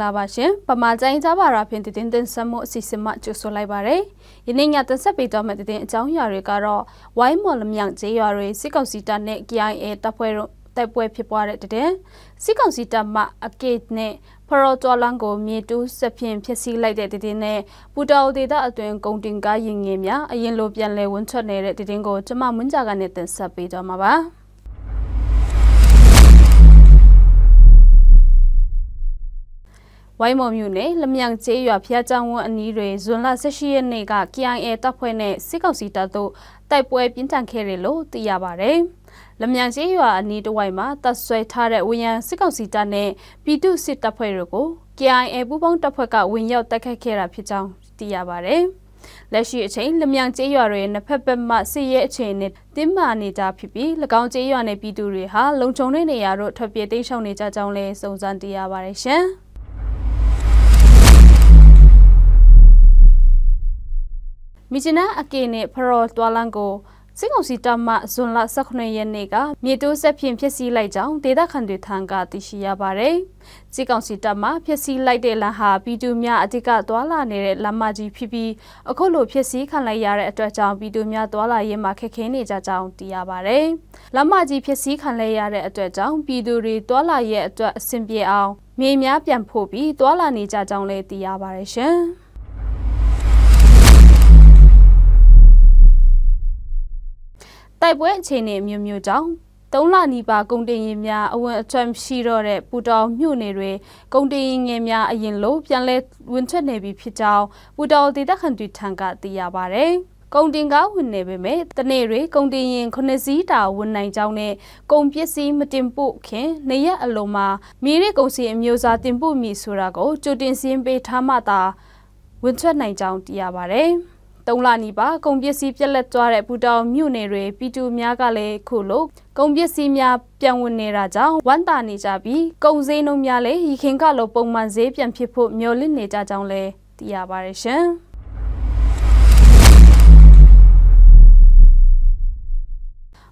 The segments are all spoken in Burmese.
la ba shin pama chain cha ba ra phin tin tin sammo asisima chu so lai ba re yini nya tan sat pi taw ma tin achaung ya re ka ro wai mo lamyang je ya re sit kaung si ta ne KIA တပ်ဖွဲ့တို့တိုက်ပွဲဖြစ်ပွားတဲ့တဲ့စစ်ကောင်စီတပ်မှအကေနဲ့ဖရော်တော်လန်ကိုမြေတူးစဖြင့်ဖြစ်စီလိုက်တဲ့တဲ့နဲ့ပူတောဒေတာအတွင်ကုန်တင်ကားရင်ငယ်များအရင်လိုပြန်လဲဝန်းထွက်နေတဲ့တဲ့ကိုကျမမွန်းကြကနေတင်ဆက်ပေးတော့မှာပါဝိုင်းမော်မြို့နယ်လမြန့်ကျေးရွာဖျားကျောင်းဝန်းအနီးတွင်ဇွန်လ18ရက်နေ့က KIA တပ်ဖွဲ့နဲ့စစ်ကောင်စီတပ်တို့တိုက်ပွဲပြင်းထန်ခဲ့တယ်လို့သိရပါတယ်။လမြန့်ကျေးရွာအနီးတစ်ဝိုက်မှာတပ်ဆွဲထားတဲ့ဝင်းရန်စစ်ကောင်စီတပ်နဲ့ပြည်သူစစ်တပ်ဖွဲ့တို့ကို KIA ပူးပေါင်းတပ်ဖွဲ့ကဝင်ရောက်တိုက်ခိုက်ခဲ့တာဖြစ်ကြောင်းသိရပါတယ်။လက်ရှိအချိန်လမြန့်ကျေးရွာတွေနှစ်ဖက်ဘက်မှစစ်ရေးအခြေအနေတင်းမာနေကြဖြစ်ပြီး၎င်းကျေးရွာနယ်ပြည်သူတွေဟာလုံခြုံတဲ့နေရာတို့ထွက်ပြေးတိမ်းရှောင်နေကြကြောင်းလည်းစုံစမ်းသိရပါတယ်ရှင်။မိချနာအကေနဲ့ဖရော်တွာလန်ကိုစစ်ကောင်စီတပ်မှဇွန်လ18ရက်နေ့ကမြေတိုးဆက်ဖြင့်ဖြစ်စီလိုက်ကြောင်းဒေသခံတွေထံကသိရှိရပါတယ်။စစ်ကောင်စီတပ်မှဖြစ်စီလိုက်တဲ့လမ်းဟာပြည်သူများအဓိကသွာလာနေတဲ့လမ်းမကြီးဖြစ်ပြီးအခုလိုဖြစ်စီခံလိုက်ရတဲ့အတွက်ကြောင့်ပြည်သူများသွာလာရေးမှာခက်ခဲနေကြကြောင်းသိရပါတယ်။လမ်းမကြီးဖြစ်စီခံလိုက်ရတဲ့အတွက်ကြောင့်ပြည်သူတွေသွာလာရေးအတွက်အဆင်ပြေအောင်မြေများပြန်ဖို့ပြီးသွာလာနေကြကြောင်းလည်းသိရပါတယ်ရှင်။တိုက်ပွဲအခြေအနေမျိုးမျိုးကြောင့်3လနီးပါးကုန်တင်ရင်များအဝင်အထွက်ရှိတော့တဲ့ပူတောင်မြို့နယ်တွေကုန်တင်ရင်ငယ်များအရင်လိုပြန်လဲဝင်ထွက်နေပြီဖြစ်ကြောင်းပူတောင်ဒေသခံတွေထံကသိရပါတယ်။ကုန်တင်ကားဝင်နေပေမဲ့တနေ့တွေကုန်တင်ရင်9စီးတာဝင်နိုင်ကြောင်းနဲ့ကုန်ပစ္စည်းမတင်ပို့ခင်နေရက်အလုံးမှာမြေရဲကုန်စည်အမျိုးအစားတင်ပို့မိဆိုတာကိုကြိုတင်စင်းပေးထားမှသာဝင်ထွက်နိုင်ကြောင်းသိရပါတယ်။3လနီးပါးကုန်ပစ္စည်းပြက်လက်သွားတဲ့ပူတောင်မြို့နယ်တွေပြည်သူများကလည်းခုလိုကုန်ပစ္စည်းများပြန်ဝင်နေတာကြောင့်ဝမ်းသာနေကြပြီးကုန်စည်နှုန်းများလည်းရခင်ကလိုပုံမှန်ဈေးပြန်ဖြစ်ဖို့မျှော်လင့်နေကြကြောင်းလည်းသိရပါတယ်ရှင်။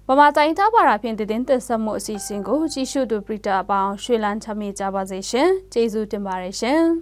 ဗမာတိုင်းသားပါရာဖြင့်တည်တင်ဆက်မှုအစီအစဉ်ကိုကြည့်ရှုသူပရိသတ်အပေါင်းရွှေလန်းချမ်းမြေ့ကြပါစေရှင်။ကျေးဇူးတင်ပါတယ်ရှင်။